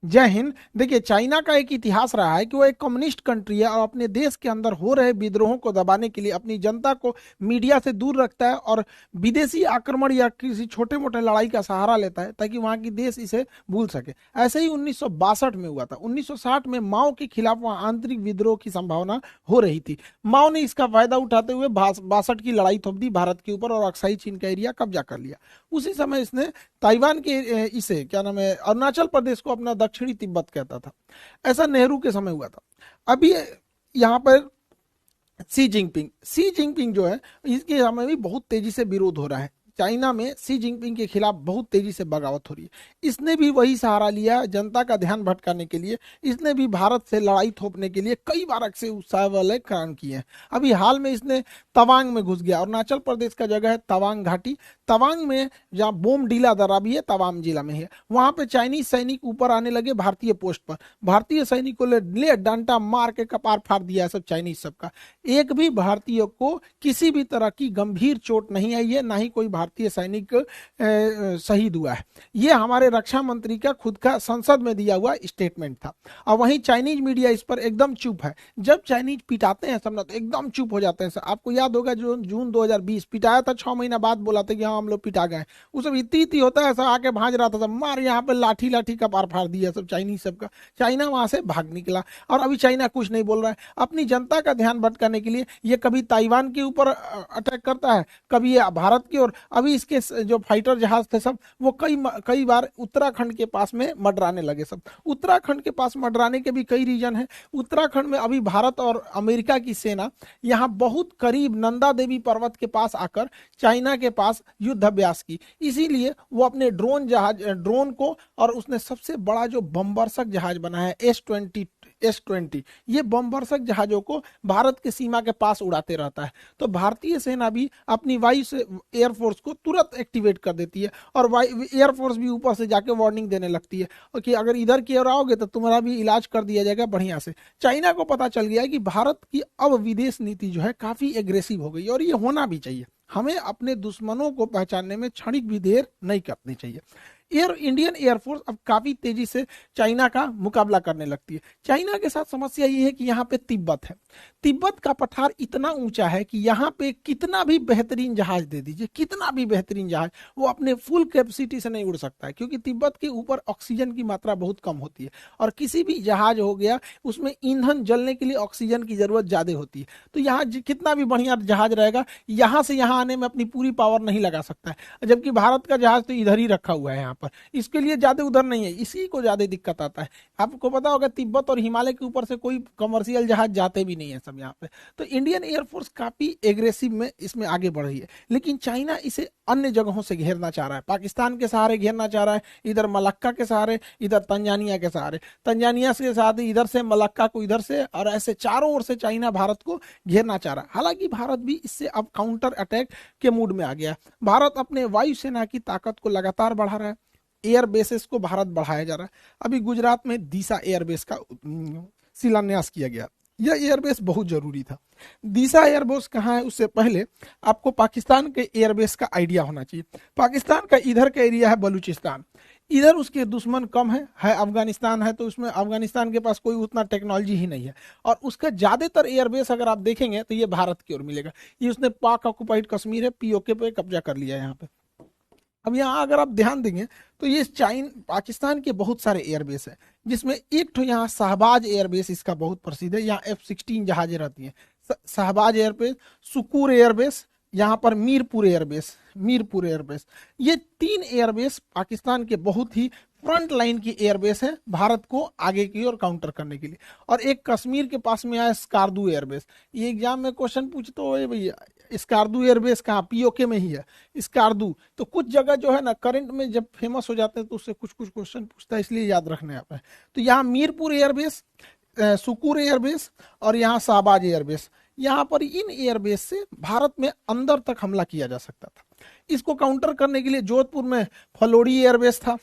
जय हिंद। देखिए, चाइना का एक इतिहास रहा है कि वो एक कम्युनिस्ट कंट्री है और अपने देश के अंदर हो रहे विद्रोहों को दबाने के लिए अपनी जनता को मीडिया से दूर रखता है और विदेशी आक्रमण या किसी छोटे मोटे लड़ाई का सहारा लेता है ताकि वहां की देश इसे भूल सके। ऐसे ही 1962 में हुआ था। 1960 में माओ के खिलाफ वहां आंतरिक विद्रोह की संभावना हो रही थी। माओ ने इसका फायदा उठाते हुए 62 की लड़ाई थोप दी भारत के ऊपर और अक्साई चीन का एरिया कब्जा कर लिया। उसी समय इसने ताइवान के इसे क्या नाम है, अरुणाचल प्रदेश को अपना दक्षिणी तिब्बत कहता था। ऐसा नेहरू के समय हुआ था। अभी यहाँ पर सी जिनपिंग जो है, इसके समय भी बहुत तेजी से विरोध हो रहा है। चाइना में सी जिनपिंग के खिलाफ बहुत तेजी से बगावत हो रही है। इसने भी वही सहारा लिया जनता का ध्यान भटकाने के लिए। इसने भी भारत से लड़ाई थोपने के लिए कई बार अक्सर उत्साह वाले काम किए हैं। अभी हाल में इसने तवांग में घुस गया। अरुणाचल प्रदेश का जगह है तवांग घाटी। तवांग में जहाँ बोमडीला दर्रा भी है, तवांग जिला में है, वहां पे चाइनीज सैनिक ऊपर आने लगे भारतीय पोस्ट पर। भारतीय सैनिकों ने ले डंडा मार के कपार फाड़ दिया सब चाइनीज सबका। एक भी भारतीय को किसी भी तरह की गंभीर चोट नहीं आई है, ना ही कोई भारतीय सैनिक शहीद हुआ है। ये हमारे रक्षा मंत्री का खुद का संसद में दिया हुआ स्टेटमेंट था। और वहीं चाइनीज मीडिया इस पर एकदम चुप है। जब चाइनीज पिटाते हैं सब ना तो एकदम चुप हो जाते हैं। आपको याद होगा जो जून 2020 पिटाया था, 6 महीना बाद बोला था कि हाँ हम लोग पिटा गए। उस सब इतनी होता है, सब आके भाज रहा था, सब मार यहाँ पे लाठी लाठी का पार फाड़ दिया सब चाइनीज सबका। चाइना वहां से भाग निकला और अभी चाइना कुछ नहीं बोल रहा है। अपनी जनता का ध्यान भटकाने के लिए ये कभी ताइवान के ऊपर अटैक करता है, कभी ये भारत की ओर। अभी इसके जो फाइटर जहाज थे सब, वो कई बार उत्तराखंड के पास में मडराने लगे सब। उत्तराखंड के पास मडराने के भी कई रीजन है। उत्तराखंड में अभी भारत और अमेरिका की सेना यहाँ बहुत करीब नंदा देवी पर्वत के पास आकर चाइना के पास युद्धाभ्यास की। इसीलिए वो अपने ड्रोन को, और उसने सबसे बड़ा जो बमवर्षक जहाज बनाया है S-20, ये बमवर्षक जहाजों को भारत के सीमा के पास उड़ाते रहता है। तो भारतीय सेना भी अपनी वायु से एयरफोर्स को तुरंत एक्टिवेट कर देती है और एयरफोर्स भी ऊपर से जाके वार्निंग देने लगती है कि अगर इधर की ओर आओगे तो तुम्हारा भी इलाज कर दिया जाएगा बढ़िया से। चाइना को पता चल गया है कि भारत की अब विदेश नीति जो है काफी एग्रेसिव हो गई और ये होना भी चाहिए। हमें अपने दुश्मनों को पहचानने में क्षणिक भी देर नहीं करनी चाहिए। इंडियन एयरफोर्स अब काफी तेजी से चाइना का मुकाबला करने लगती है। चाइना के साथ समस्या ये है कि यहाँ पे तिब्बत है। तिब्बत का पठार इतना ऊंचा है कि यहाँ पे कितना भी बेहतरीन जहाज दे दीजिए, कितना भी बेहतरीन जहाज, वो अपने फुल कैपेसिटी से नहीं उड़ सकता है, क्योंकि तिब्बत के ऊपर ऑक्सीजन की मात्रा बहुत कम होती है और किसी भी जहाज हो गया उसमें ईंधन जलने के लिए ऑक्सीजन की जरूरत ज्यादा होती है। तो यहाँ कितना भी बढ़िया जहाज रहेगा, यहाँ से यहाँ आने में अपनी पूरी पावर नहीं लगा सकता है। जबकि भारत का जहाज तो इधर ही रखा हुआ है यहाँ पर, इसके लिए ज्यादा उधर नहीं है, इसी को ज्यादा दिक्कत आता है। आपको पता होगा तिब्बत और हिमालय के ऊपर से कोई कमर्शियल जहाज जाते भी नहीं है सब यहाँ पे। तो इंडियन एयरफोर्स काफी एग्रेसिव में इसमें आगे बढ़ रही है। लेकिन चाइना इसे अन्य जगहों से घेरना चाह रहा है। पाकिस्तान के सहारे घेरना चाह रहा है, इधर मलक्का के सहारे, इधर तंजानिया के सहारे, तंजानिया के साथ इधर से मलक्का को इधर से, और ऐसे चारों ओर से चाइना भारत को घेरना चाह रहा है। हालांकि भारत भी इससे अब काउंटर अटैक के मूड में आ गया। भारत अपने वायुसेना की ताकत को लगातार बढ़ा रहा है। एयर बेसेस को भारत बढ़ाया जा रहा है। अभी गुजरात में दीसा एयरबेस का शिलान्यास किया गया। यह एयरबेस बहुत जरूरी था। दीसा एयरबेस कहाँ है, उससे पहले आपको पाकिस्तान के एयरबेस का आइडिया होना चाहिए। पाकिस्तान का इधर का एरिया है बलूचिस्तान, इधर उसके दुश्मन कम है अफगानिस्तान है, तो उसमें अफगानिस्तान के पास कोई उतना टेक्नोलॉजी ही नहीं है। और उसका ज्यादातर एयरबेस अगर आप देखेंगे तो ये भारत की ओर मिलेगा। ये उसने पाक ऑक्युपाइड कश्मीर है, पीओके पे कब्जा कर लिया है यहाँ पे। अब यहाँ अगर आप ध्यान देंगे तो ये पाकिस्तान के बहुत सारे एयरबेस है, जिसमें एक तो यहाँ शहबाज एयरबेस इसका बहुत प्रसिद्ध है। यहाँ F-16 जहाजें रहती हैं। शहबाज एयरबेस, सुकूर एयरबेस, यहाँ पर मीरपुर एयरबेस, ये 3 एयरबेस पाकिस्तान के बहुत ही फ्रंट लाइन की एयरबेस है भारत को आगे की ओर काउंटर करने के लिए। और एक कश्मीर के पास में आया स्कार्दू एयरबेस। ये एग्जाम में क्वेश्चन पूछते हो भैया स्कार्दू एयरबेस कहाँ, पीओके में ही है स्कार्दू। तो कुछ जगह जो है ना करंट में जब फेमस हो जाते हैं तो उससे कुछ कुछ क्वेश्चन पूछता है, इसलिए याद रखने आप है। तो यहाँ मीरपुर एयरबेस, सुकूर एयरबेस और यहाँ शहबाज एयरबेस, यहाँ पर इन एयरबेस से भारत में अंदर तक हमला किया जा सकता था। इसको काउंटर करने के लिए जोधपुर में फलोड़ी एयरबेस था,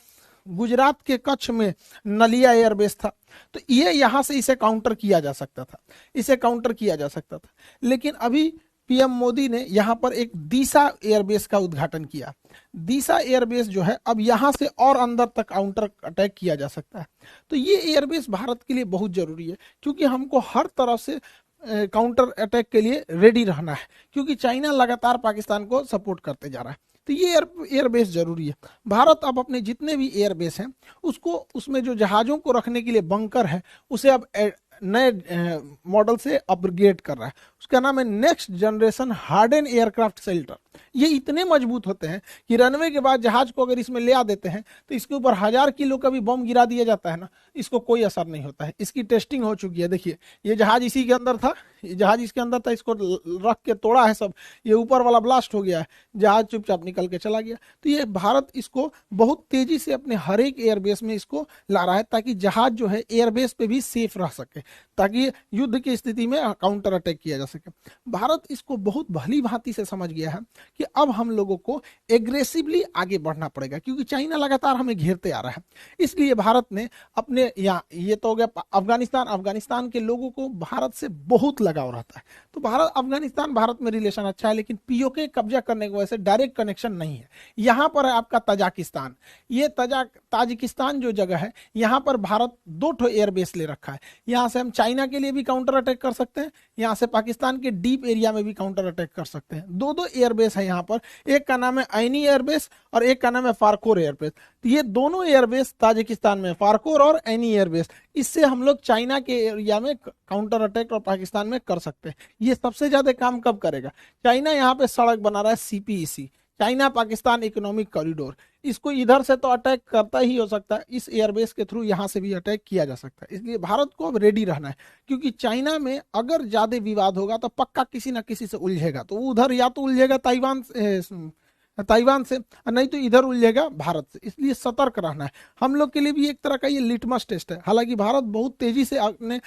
गुजरात के कच्छ में नलिया एयरबेस था। तो ये यहाँ से इसे काउंटर किया जा सकता था, लेकिन अभी पीएम मोदी ने यहाँ पर एक दीसा एयरबेस का उद्घाटन किया। दीसा एयरबेस जो है अब यहाँ से और अंदर तक काउंटर अटैक किया जा सकता है। तो ये एयरबेस भारत के लिए बहुत जरूरी है, क्योंकि हमको हर तरफ से काउंटर अटैक के लिए रेडी रहना है, क्योंकि चाइना लगातार पाकिस्तान को सपोर्ट करते जा रहा है। तो ये एयरबेस जरूरी है। भारत अब अपने जितने भी एयरबेस हैं उसको, उसमें जो जहाजों को रखने के लिए बंकर है उसे अब नए मॉडल से अपग्रेड कर रहा है। उसका नाम है next generation harden aircraft shelter. ये इतने मजबूत होते हैं कि रनवे के बाद जहाज को अगर इसमें ले आ देते हैं तो इसके ऊपर 1000 किलो का भी बम गिरा दिया जाता है ना, इसको कोई असर नहीं होता है। इसकी टेस्टिंग हो चुकी है। देखिए ये जहाज इसी के अंदर था, ये जहाज इसके अंदर था, इसको रख के तोड़ा है सब, ये ऊपर वाला ब्लास्ट हो गया है, जहाज चुपचाप निकल के चला गया। तो ये भारत इसको बहुत तेजी से अपने हर एक एयरबेस में इसको ला रहा है, ताकि जहाज जो है एयरबेस पे भी सेफ रह सके, ताकि युद्ध की स्थिति में काउंटर अटैक किया जा सके। भारत इसको बहुत भली भांति से समझ गया है कि अब हम लोगों को एग्रेसिवली आगे बढ़ना पड़ेगा, क्योंकि चाइना लगातार हमें घेरते आ रहा है। इसलिए भारत ने अपने यहाँ, ये तो हो गया अफगानिस्तान के लोगों को भारत से बहुत लगाव रहता है। तो भारत में रिलेशन अच्छा है, लेकिन पीओके कब्जा करने की वजह से डायरेक्ट कनेक्शन नहीं है। यहाँ पर है आपका तजाकिस्तान। ये ताजिकिस्तान जो जगह है, यहाँ पर भारत 2 एयरबेस ले रखा है। यहाँ से हम चाइना के लिए भी काउंटर अटैक कर सकते हैं, यहाँ से पाकिस्तान के डीप एरिया में भी काउंटर अटैक कर सकते हैं। 2 एयरबेस है यहाँ पर, एक का नाम है ऐनी एयरबेस और एक का नाम है फारकोर एयरबेस। तो ये दोनों एयरबेस ताजिकिस्तान में, फारकोर और ऐनी एयरबेस, इससे हम लोग चाइना के एरिया में काउंटर अटैक और पाकिस्तान में कर सकते हैं। ये सबसे ज्यादा काम कब करेगा? चाइना यहाँ पे सड़क बना रहा है CPEC, China Pakistan economic corridor, इसको इधर से तो अटैक करता ही हो सकता है, इस एयरबेस के थ्रू यहाँ से भी अटैक किया जा सकता है। इसलिए भारत को अब रेडी रहना है, क्योंकि चाइना में अगर ज्यादा विवाद होगा तो पक्का किसी ना किसी से उलझेगा। तो उधर या तो उलझेगा ताइवान से, नहीं तो इधर उलझेगा भारत से। इसलिए सतर्क रहना है। हम लोग के लिए भी एक तरह का ये लिटमस टेस्ट है। हालांकि भारत बहुत तेजी से अपने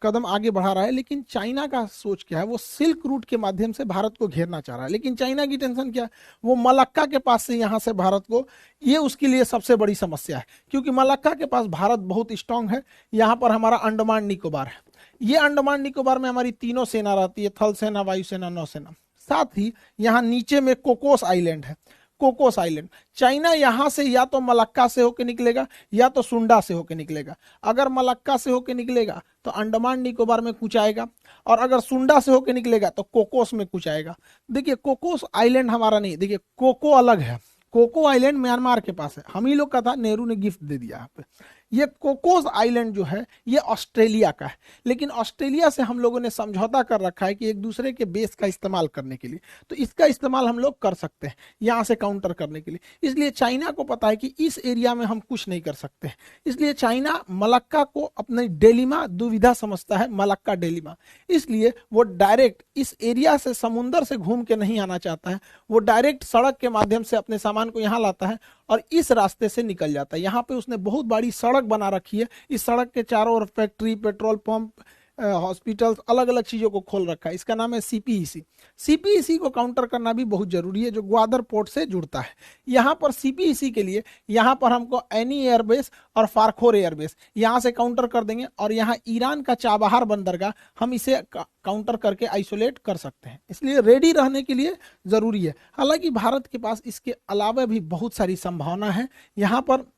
कदम आगे बढ़ा रहा है, लेकिन चाइना का सोच क्या है? वो सिल्क रूट के माध्यम से भारत को घेरना चाह रहा है। लेकिन चाइना की टेंशन क्या है? वो मलक्का के पास से यहाँ से भारत को, ये उसके लिए सबसे बड़ी समस्या है, क्योंकि मलक्का के पास भारत बहुत स्ट्रांग है। यहाँ पर हमारा अंडमान निकोबार है। ये अंडमान निकोबार में हमारी तीनों सेना रहती है, थल सेना, वायुसेना, नौसेना। साथ ही यहाँ नीचे में कोकोस आइलैंड है। कोकोस आइलैंड, चाइना यहाँ से या तो मलक्का से होकर निकलेगा या तो सुंडा से होकर निकलेगा। अगर मलक्का से होकर निकलेगा तो अंडमान निकोबार में कुछ आएगा, और अगर सुंडा से होकर निकलेगा तो कोकोस में कुछ आएगा। देखिए कोकोस आइलैंड हमारा नहीं, देखिए कोको अलग है। कोको आइलैंड म्यांमार के पास है, हम ही लोग का था, नेहरू ने गिफ्ट दे दिया यहाँ पे। ये कोकोस आइलैंड जो है ये ऑस्ट्रेलिया का है, लेकिन ऑस्ट्रेलिया से हम लोगों ने समझौता कर रखा है कि एक दूसरे के बेस का इस्तेमाल करने के लिए, तो इसका इस्तेमाल हम लोग कर सकते हैं यहाँ से काउंटर करने के लिए। इसलिए चाइना को पता है कि इस एरिया में हम कुछ नहीं कर सकते हैं। इसलिए चाइना मलक्का को अपने डेलिमा दुविधा समझता है, मलक्का डेलिमा। इसलिए वो डायरेक्ट इस एरिया से समुंदर से घूम के नहीं आना चाहता है, वो डायरेक्ट सड़क के माध्यम से अपने सामान को यहाँ लाता है और इस रास्ते से निकल जाता है। यहाँ पे उसने बहुत बड़ी सड़क बना रखी है। इस सड़क के चारों ओर फैक्ट्री, पेट्रोल पंप, हॉस्पिटल्स, अलग अलग चीजों को खोल रखा है। इसका नाम है सीपीईसी। सीपीईसी को काउंटर करना भी बहुत जरूरी है, जो ग्वादर पोर्ट से जुड़ता है। यहाँ पर सीपीईसी के लिए यहाँ पर हमको ऐनी एयरबेस और फारखोर एयरबेस यहाँ से काउंटर कर देंगे, और यहाँ ईरान का चाबहार बंदरगाह हम इसे काउंटर करके आइसोलेट कर सकते हैं। इसलिए रेडी रहने के लिए जरूरी है। हालांकि भारत के पास इसके अलावा भी बहुत सारी संभावना है। यहाँ पर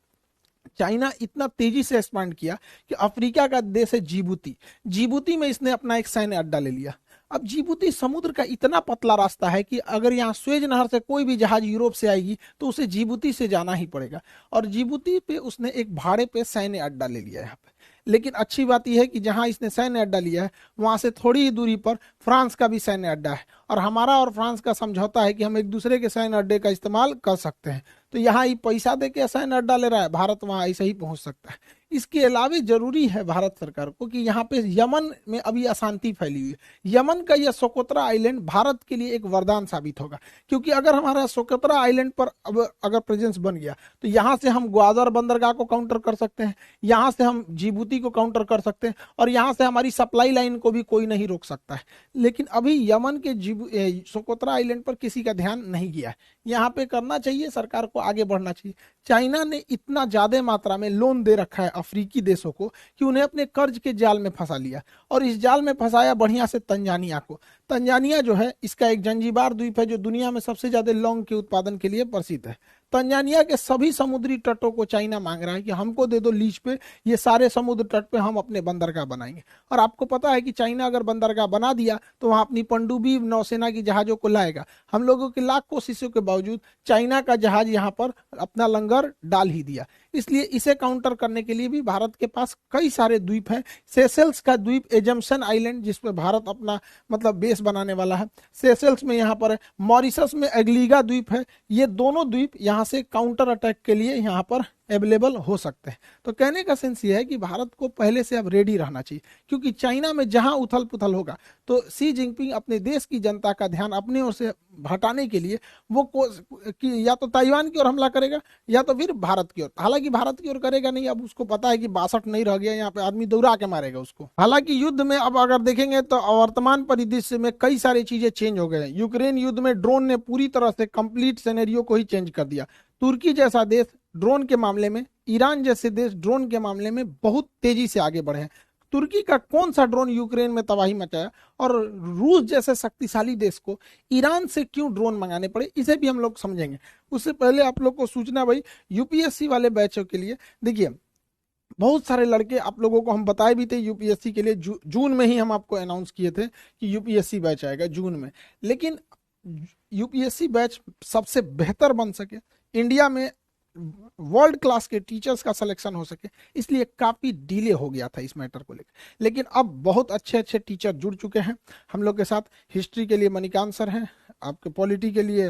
चाइना इतना तेजी से एक्सपांड किया कि अफ्रीका का देश है जिबूती, जिबूती में इसने अपना एक सैन्य अड्डा ले लिया। अब जिबूती समुद्र का इतना पतला रास्ता है कि अगर यहाँ स्वेज नहर से कोई भी जहाज यूरोप से आएगी तो उसे जिबूती से जाना ही पड़ेगा, और जिबूती पे उसने एक भाड़े पे सैन्य अड्डा ले लिया यहाँ पे। लेकिन अच्छी बात यह है कि जहां इसने सैन्य अड्डा लिया है वहां से थोड़ी ही दूरी पर फ्रांस का भी सैन्य अड्डा है, और हमारा और फ्रांस का समझौता है कि हम एक दूसरे के सैन्य अड्डे का इस्तेमाल कर सकते हैं। तो यहाँ ये पैसा दे के सैन्य अड्डा ले रहा है, भारत वहां ऐसे ही पहुंच सकता है। इसके अलावा जरूरी है भारत सरकार को कि यहाँ पे यमन में अभी अशांति फैली हुई है। यमन का यह सोकोत्रा आइलैंड भारत के लिए एक वरदान साबित होगा, क्योंकि अगर हमारा सोकोत्रा आइलैंड पर अब अगर प्रेजेंस बन गया तो यहाँ से हम ग्वादर बंदरगाह को काउंटर कर सकते हैं, यहाँ से हम जिबूती को काउंटर कर सकते हैं, और यहाँ से हमारी सप्लाई लाइन को भी कोई नहीं रोक सकता है। लेकिन अभी यमन के सोकोत्रा आइलैंड पर किसी का ध्यान नहीं गया है। यहाँ पे करना चाहिए, सरकार को आगे बढ़ना चाहिए। चाइना ने इतना ज्यादा मात्रा में लोन दे रखा है अफ्रीकी देशों को कि उन्हें अपने कर्ज के जाल में फंसा लिया, और इस जाल में फंसाया बढ़िया से तंजानिया को। तंजानिया जो है, इसका एक जंजीबार द्वीप है जो दुनिया में सबसे ज्यादा लौंग के उत्पादन के लिए प्रसिद्ध है। तंजानिया के सभी समुद्री तटों को चाइना मांग रहा है कि हमको दे दो लीज पे, ये सारे समुद्र तट पे हम अपने बंदरगाह बनाएंगे। और आपको पता है कि चाइना अगर बंदरगाह बना दिया तो वहां अपनी पनडुब्बी नौसेना की जहाजों को लाएगा। हम लोगों की लाख कोशिशों के बावजूद चाइना का जहाज यहाँ पर अपना लंगर डाल ही दिया। इसलिए इसे काउंटर करने के लिए भी भारत के पास कई सारे द्वीप हैं। सेशेल्स का द्वीप एजम्पशन आइलैंड, जिसमें भारत अपना मतलब बेस बनाने वाला है, सेशेल्स में यहाँ पर है। मॉरिशस में एग्लीगा द्वीप है। ये दोनों द्वीप यहाँ से काउंटर अटैक के लिए यहाँ पर अवेलेबल हो सकते हैं। तो कहने का सेंस ये है कि भारत को पहले से अब रेडी रहना चाहिए, क्योंकि चाइना में जहां उथल पुथल होगा तो सी जिनपिंग अपने देश की जनता का ध्यान अपने ओर से हटाने के लिए वो कि या तो ताइवान की ओर हमला करेगा या तो फिर भारत की ओर। हालांकि भारत की ओर करेगा नहीं, अब उसको पता है कि 62 नहीं रह गया, यहाँ पे आदमी दौड़ा के मारेगा उसको। हालांकि युद्ध में अब अगर देखेंगे तो वर्तमान परिदृश्य में कई सारी चीजें चेंज हो गए हैं। यूक्रेन युद्ध में ड्रोन ने पूरी तरह से कंप्लीट सिनेरियो को ही चेंज कर दिया। तुर्की जैसा देश ड्रोन के मामले में, ईरान जैसे देश ड्रोन के मामले में बहुत तेजी से आगे बढ़े हैं। तुर्की का कौन सा ड्रोन यूक्रेन में तबाही मचाया, और रूस जैसे शक्तिशाली देश को ईरान से क्यों ड्रोन मंगाने पड़े, इसे भी हम लोग समझेंगे। उससे पहले आप लोग को सूचना भाई, यूपीएससी वाले बैचों के लिए देखिए, बहुत सारे लड़के आप लोगों को हम बताए भी थे यूपीएससी के लिए। जून में ही हम आपको अनाउंस किए थे कि यूपीएससी बैच आएगा जून में। लेकिन यूपीएससी बैच सबसे बेहतर बन सके, इंडिया में वर्ल्ड क्लास के टीचर्स का सिलेक्शन हो सके, इसलिए काफी डिले हो गया था इस मैटर को लेकर। लेकिन अब बहुत अच्छे अच्छे टीचर जुड़ चुके हैं हम लोग के साथ। हिस्ट्री के लिए मणिकांत सर हैं, आपके पॉलिटी के लिए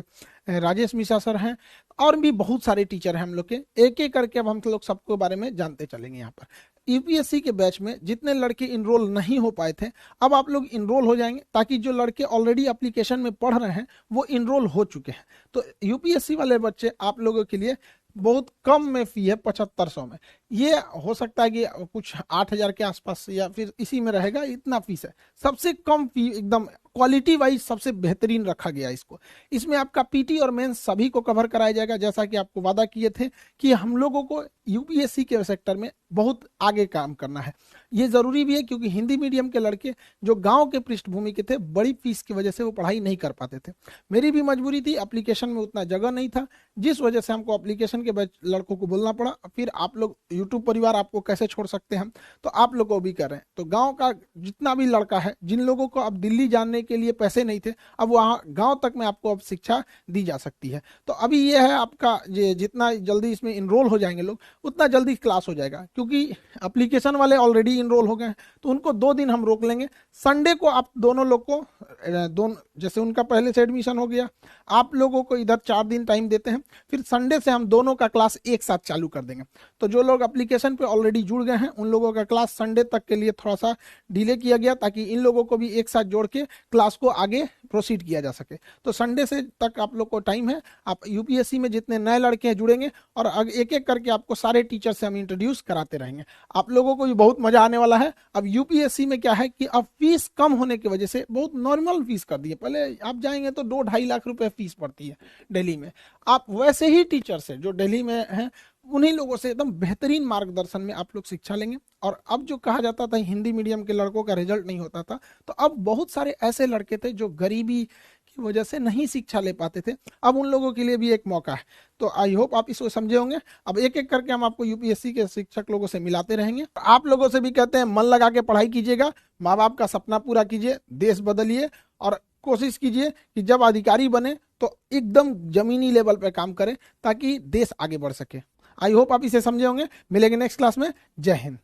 राजेश मिश्रा सर हैं, और भी बहुत सारे टीचर हैं हम लोग के। एक एक करके अब हम लोग सबके बारे में जानते चलेंगे। यहाँ पर यूपीएससी के बैच में जितने लड़के इनरोल नहीं हो पाए थे, अब आप लोग इनरोल हो जाएंगे, ताकि जो लड़के ऑलरेडी एप्लीकेशन में पढ़ रहे हैं वो इनरोल हो चुके हैं। तो यूपीएससी वाले बच्चे आप लोगों के लिए बहुत कम में फी है, 7500 में। ये हो सकता है कि कुछ 8000 के आसपास या फिर इसी में रहेगा, इतना फीस है। सबसे कम फी, एकदम क्वालिटी वाइज सबसे बेहतरीन रखा गया इसको। इसमें आपका पीटी और मेंस सभी को कवर कराया जाएगा, जैसा कि आपको वादा किए थे कि हम लोगों को यूपीएससी के सेक्टर में बहुत आगे काम करना है। ये जरूरी भी है, क्योंकि हिंदी मीडियम के लड़के जो गांव के पृष्ठभूमि के थे, बड़ी फीस की वजह से वो पढ़ाई नहीं कर पाते थे। मेरी भी मजबूरी थी, एप्लीकेशन में उतना जगह नहीं था, जिस वजह से हमको एप्लीकेशन के लड़कों को बोलना पड़ा। फिर आप लोग यूट्यूब परिवार आपको कैसे छोड़ सकते हैं, तो आप लोग को भी कर रहे हैं। तो गांव का जितना भी लड़का है, जिन लोगों को अब दिल्ली जाने के लिए पैसे नहीं थे, अब वहाँ गांव तक में आपको अब शिक्षा दी जा सकती है। तो अभी ये है आपका, जितना जल्दी इसमें इनरोल हो जाएंगे लोग, उतना जल्दी क्लास हो जाएगा। क्योंकि एप्लीकेशन वाले ऑलरेडी इनरोल हो गए हैं, तो उनको 2 दिन हम रोक लेंगे। संडे को आप दोनों लोग को दोनों, जैसे उनका पहले से एडमिशन हो गया, आप लोगों को इधर 4 दिन टाइम देते हैं, फिर संडे से हम दोनों का क्लास एक साथ चालू कर देंगे। तो जो लोग एप्लीकेशन पे ऑलरेडी जुड़ गए हैं, उन लोगों का क्लास संडे तक के लिए थोड़ा सा डिले किया गया, ताकि इन लोगों को भी एक साथ जोड़ के क्लास को आगे प्रोसीड किया जा सके। तो संडे से तक आप लोग को टाइम है। आप यूपीएससी में जितने नए लड़के हैं जुड़ेंगे, और एक एक करके आपको सारे टीचर से हम इंट्रोड्यूस कराते रहेंगे। आप लोगों को भी बहुत मजा आने वाला है। अब यूपीएससी में क्या है कि अब फीस कम होने की वजह से बहुत नॉर्मल फीस कर दी है। पहले आप जाएंगे तो 2-2.5 लाख रुपए फीस पड़ती है दिल्ली में। आप वैसे ही टीचर से जो दिल्ली में हैं, उन्हीं लोगों से एकदम बेहतरीन मार्गदर्शन में आप लोग शिक्षा लेंगे। और अब जो कहा जाता था हिंदी मीडियम के लड़कों का रिजल्ट नहीं होता था, तो अब बहुत सारे ऐसे लड़के थे जो गरीबी की वजह से नहीं शिक्षा ले पाते थे, अब उन लोगों के लिए भी एक मौका है। तो आई होप आप इसको समझे होंगे। अब एक एक करके हम आपको यूपीएससी के शिक्षक लोगों से मिलाते रहेंगे। आप लोगों से भी कहते हैं, मन लगा के पढ़ाई कीजिएगा, माँ बाप का सपना पूरा कीजिए, देश बदलिए, और कोशिश कीजिए कि जब अधिकारी बने तो एकदम जमीनी लेवल पे काम करें, ताकि देश आगे बढ़ सके। आई होप आप इसे समझे होंगे। मिलेंगे नेक्स्ट क्लास में। जय हिंद।